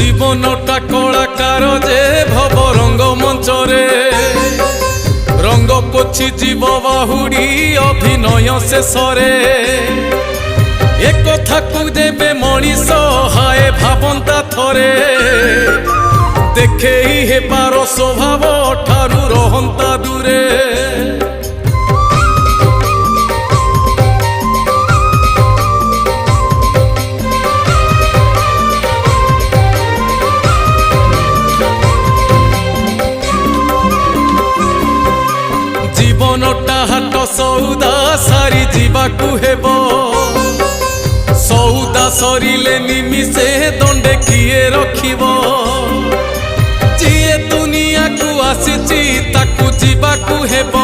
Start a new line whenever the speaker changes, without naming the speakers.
জীবনটা কলাকার যে ভব রঙ্গ মঞ্চরে রঙ্গ পছি জীব বাহুড়ি অভিনয় শেষরে এ কথাকু যেবে মଣିষ হায় ভাবন্তা থরে দেখেই হেবার স্বভাব ঠারু রহন্তা দূরে জীবনটা হাট সৌদা সারি যাবাকু হেব সৌদা সরিলে নিমিষে দণ্ডে কিয়ে রখিব যিয়ে দুনিয়াকু আসিছি তাকু যাবাকু হেব